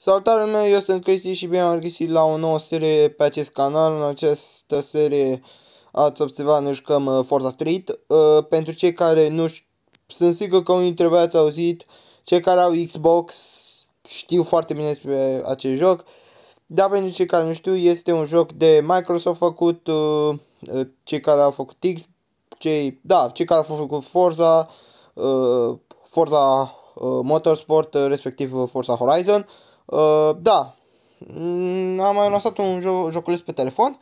Salutare meu, eu sunt Cristi și bine am regăsit la o nouă serie pe acest canal. În această serie ați observat, noi jucăm Forza Street. Pentru cei care nu știu, sunt sigur că unii dintre voi ați auzit, cei care au Xbox știu foarte bine despre acest joc. Dar pentru cei care nu știu, este un joc de Microsoft făcut, cei care au făcut cei care au făcut Forza, Forza Motorsport, respectiv Forza Horizon. Da, am mai lansat un joculeț pe telefon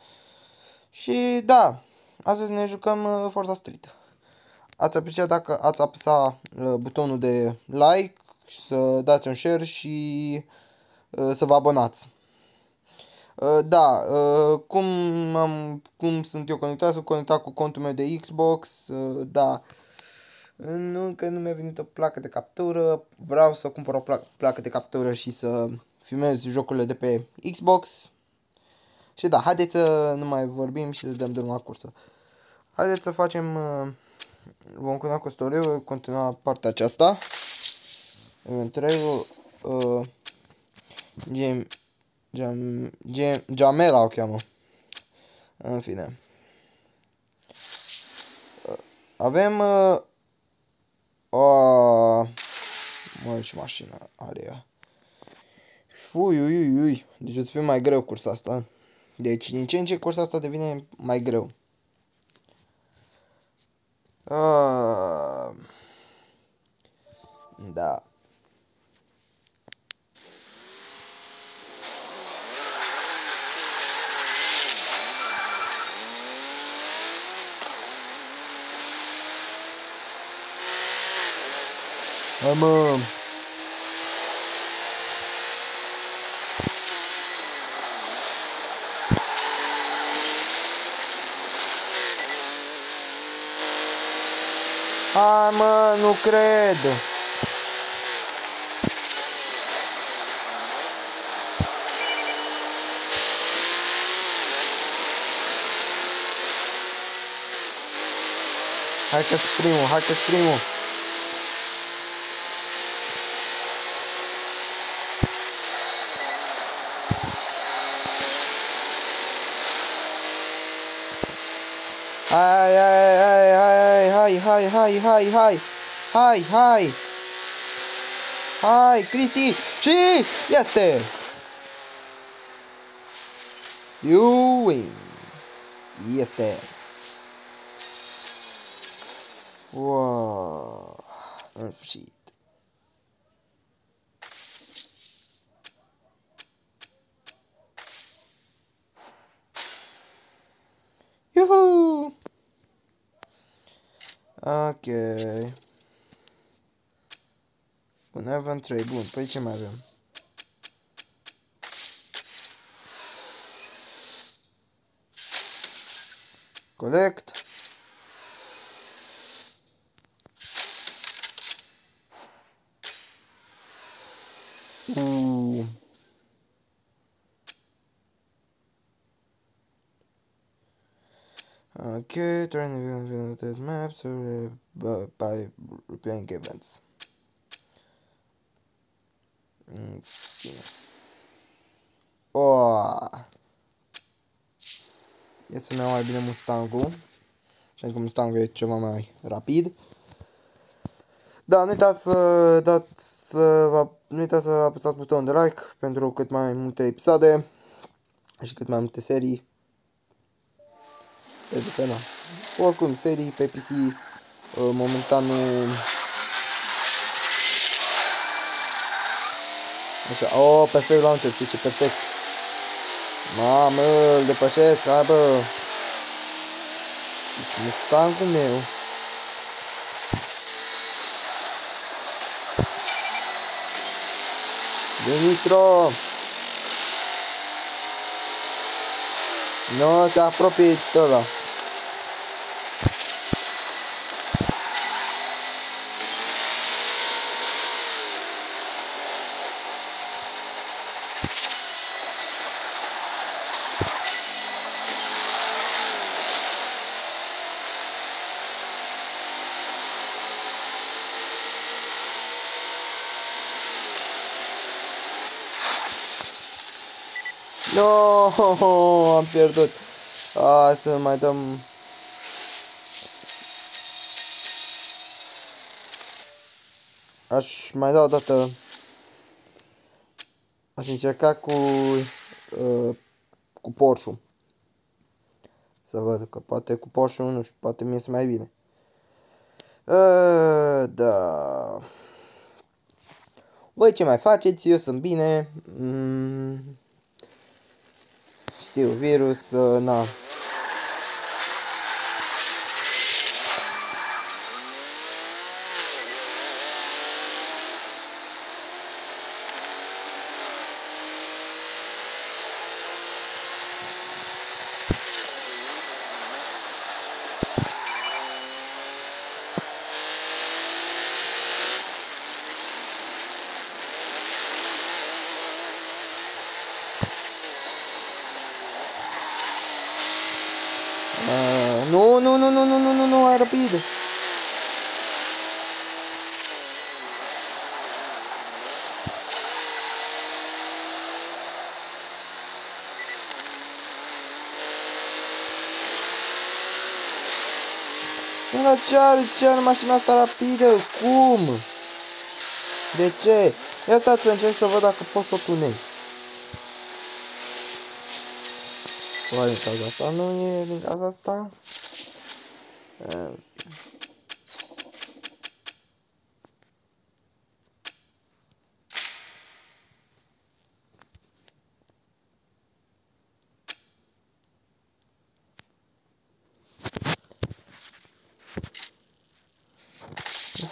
și da, astăzi ne jucăm Forza Street. Ați apreciat dacă ați apăsat butonul de like, să dați un share și să vă abonați. Da, cum sunt eu conectat? Sunt conectat cu contul meu de Xbox, da. Încă nu mi-a venit o placă de captură, vreau să cumpăr o placă de captură și să filmez jocurile de pe Xbox. Și da, haideți să nu mai vorbim și să dăm drumul la cursă. Haideți să facem, vom continua cu story-ul, continua partea aceasta. Event 3, Jamela o cheamă. În fine. Avem, mă, ce mașină are ea. Ui. Deci o să fie mai greu cursa asta. Deci din ce în ce cursa asta devine mai greu. Da. Hai mă. Hai mă, nu cred. Hai că-s primul. Hai, Cristi! Și este! You win! Este! Wow! În sfârșit! Yuhu! Ok. Bun, Event 3, bun, păi ce mai avem? Collect. Okay, trying to maps by replaying events. Ia să-mi iau mai bine Mustang-ul. Pentru că Mustang-ul e ceva mai rapid. Da, nu uitați să apăsați butonul de like pentru cât mai multe episoade și cât mai multe serii. Pentru că, na, oricum, serii pe PC momentan nu... Așa, perfect launcher, ce perfect. Mamă, îl depășesc, hai bă. Deci Mustang-ul meu. De nitro. Nu se apropie ăla. No, am pierdut. Hai să mai dăm. Aș mai da o dată. Aș încerca cu Porsche. Să văd că poate cu Porsche nu știu, poate mi iese mai bine. Da. Voi ce mai faceți? Eu sunt bine. Știu, virus, na. Nu, nu, nu, nu, nu, nu, nu, nu, hai rapid. Nu, dar ce are mașina asta rapidă? Cum? De ce? Ia stați să încerc să văd dacă pot să o tunez. Oare din cauza asta? Nu e din cauza asta?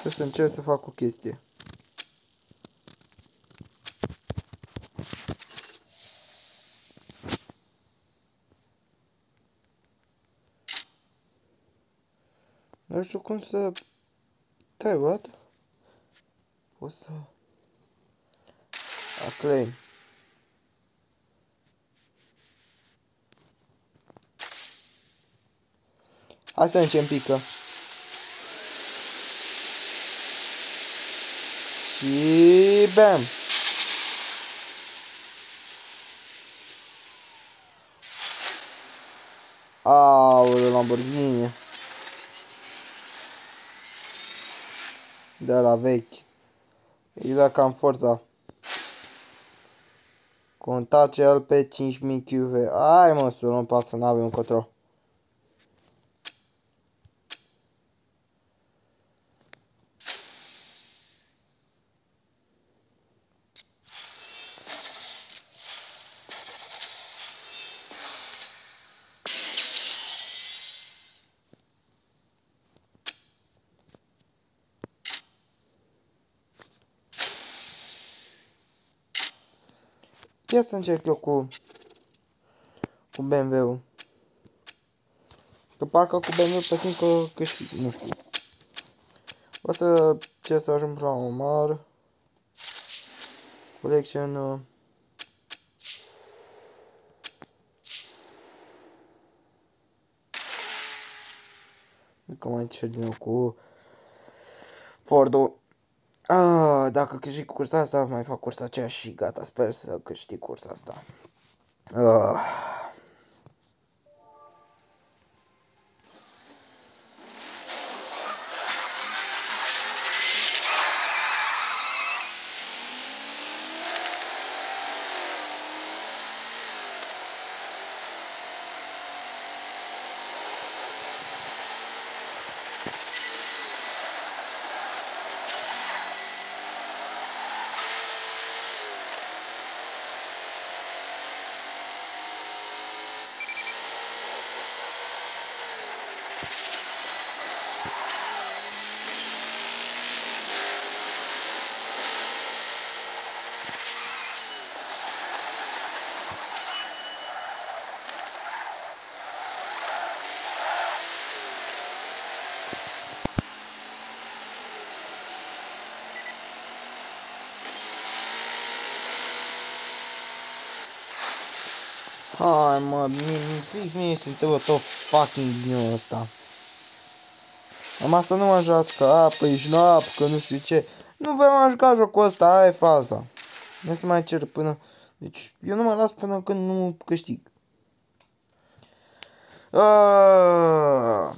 Să încerc să fac o chestie. Nu știu cum să... Stai, what? O să... Acclaim. Hai să încem pică. Și bam! Aoleu, Lamborghini. De la vechi. E la cam Forza. Contați el pe 5000 QV. Hai mă, să nu pasă, n-avem încotro. Ia să încerc eu cu BMW-ul. Că parcă cu BMW pe simt că câștig, nu știu. O să ce să ajung la Omar. Collection. Că mai cer din nou cu Ford-ul. Dacă câștig cursa asta, mai fac cursa aceea și gata, sper să câștig cursa asta. Hai mă, fix mie se întâmplă tot fucking din ăsta. Am să nu mă joacă, păi ești noapă, că nu știu ce. Nu vreau să juca jocul ăsta, aia e faza. Nu se mai cer până... Deci eu nu mă las până când nu câștig. Ai.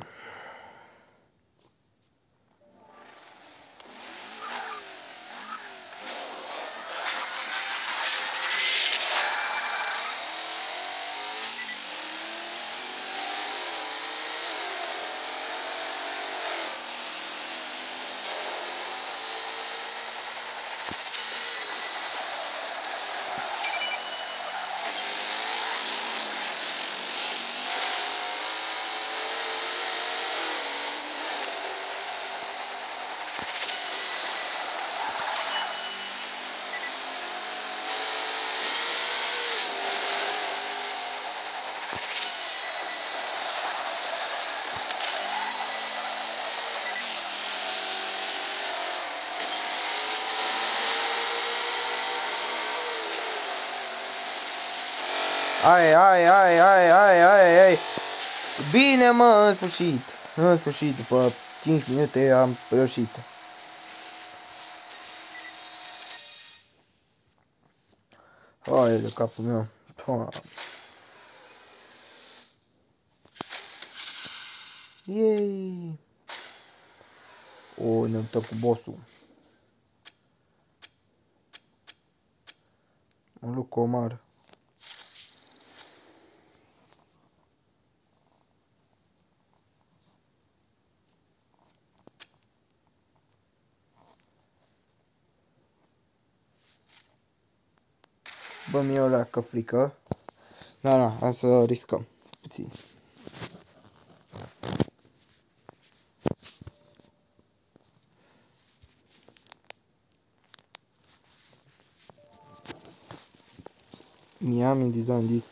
Bine, mă, în sfârșit. În sfârșit, după 5 minute am reușit. Hai de capul meu. Yay! O, ne-am cu bossul. Un loc comar. Bă, mie ăla că frică. Da, hai să riscăm puțin. Miami design this.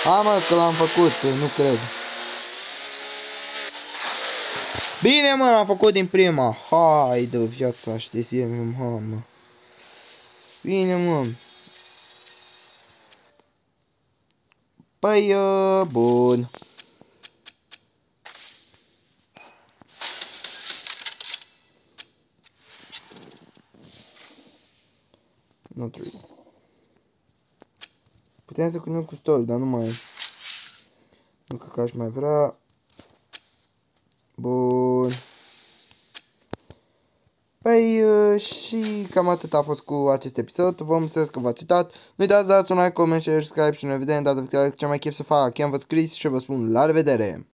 Ha, mă, că l-am făcut, nu cred. Bine, mă, l-am făcut din prima. Hai de viața, știți, mamă. Bine, mă. Păi, bun. Nu trebuie. Puteam să continuăm cu story, dar nu mai... Încă că aș mai vrea. Bun. Păi și cam atât a fost cu acest episod. Vă mulțumesc că v-ați uitat. Nu uitați să dați un like, comment, share, subscribe și ne vedem data viitoare cu ce mai chef să fac. I-am vă scris și vă spun la revedere!